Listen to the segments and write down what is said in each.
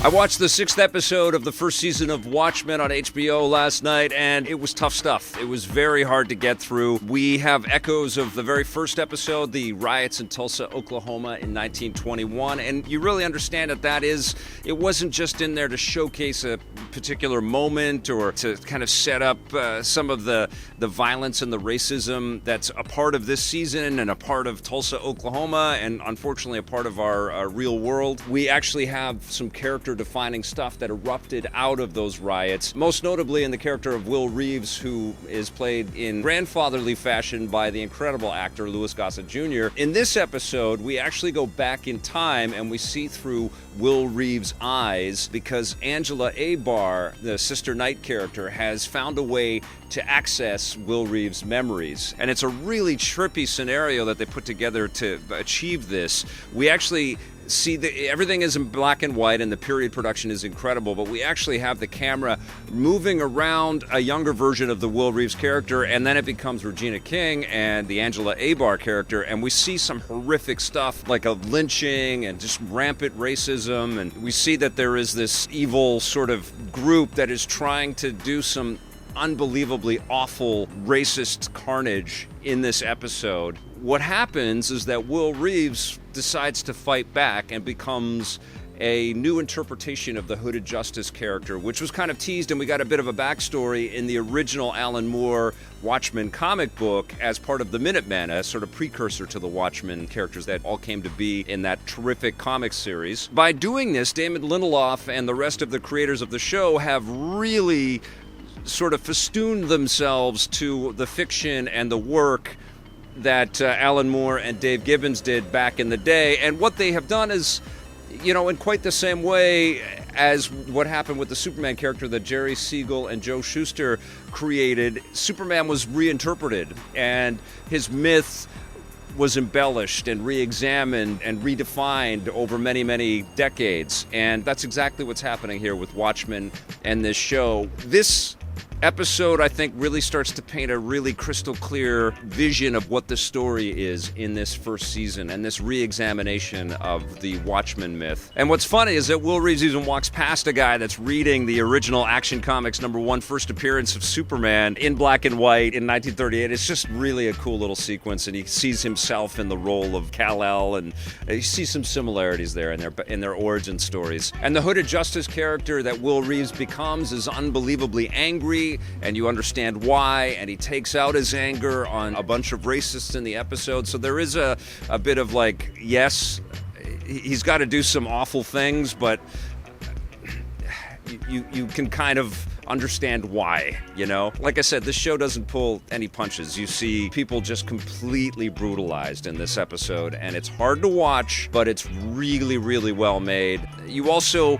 I watched the 6th episode of the first season of Watchmen on HBO last night, and it was tough stuff. It was very hard to get through. We have echoes of the very first episode, the riots in Tulsa, Oklahoma in 1921, and you really understand it wasn't just in there to showcase a particular moment or to kind of set up some of the violence and the racism that's a part of this season and a part of Tulsa, Oklahoma, and unfortunately a part of our real world. We actually have some character-defining stuff that erupted out of those riots, most notably in the character of Will Reeves, who is played in grandfatherly fashion by the incredible actor Louis Gossett Jr. In this episode, we actually go back in time and we see through Will Reeves' eyes because Angela Abar, the Sister Knight character, has found a way to access Will Reeves' memories. And it's a really trippy scenario that they put together to achieve this. We actually see everything is in black and white and the period production is incredible, but we actually have the camera moving around a younger version of the Will Reeves character, and then it becomes Regina King and the Angela Abar character, and we see some horrific stuff like a lynching and just rampant racism, and we see that there is this evil sort of group that is trying to do some unbelievably awful racist carnage in this episode. What happens is that Will Reeves decides to fight back and becomes a new interpretation of the Hooded Justice character, which was kind of teased, and we got a bit of a backstory in the original Alan Moore Watchmen comic book as part of the Minutemen, a sort of precursor to the Watchmen characters that all came to be in that terrific comic series. By doing this, Damon Lindelof and the rest of the creators of the show have really sort of festooned themselves to the fiction and the work that Alan Moore and Dave Gibbons did back in the day. And what they have done is, in quite the same way as what happened with the Superman character that Jerry Siegel and Joe Shuster created, Superman was reinterpreted and his myth was embellished and re-examined and redefined over many, many decades. And that's exactly what's happening here with Watchmen and this show. This episode, I think, really starts to paint a really crystal clear vision of what the story is in this first season and this re-examination of the Watchmen myth. And what's funny is that Will Reeves even walks past a guy that's reading the original Action Comics #1 first appearance of Superman in black and white in 1938. It's just really a cool little sequence, and he sees himself in the role of Kal-El, and you see some similarities there in their origin stories. And the Hooded Justice character that Will Reeves becomes is unbelievably angry, and you understand why, and he takes out his anger on a bunch of racists in the episode. So there is a bit of like, yes, he's got to do some awful things, but you can kind of understand why, Like I said, this show doesn't pull any punches. You see people just completely brutalized in this episode, and it's hard to watch, but it's really, really well made. You also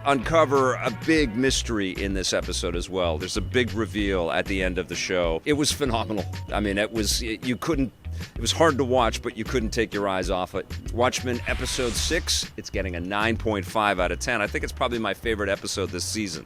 uncover a big mystery in this episode as well. There's a big reveal at the end of the show. It was phenomenal. I mean, it was hard to watch, but you couldn't take your eyes off it. Watchmen episode 6, it's getting a 9.5 out of 10. I think it's probably my favorite episode this season.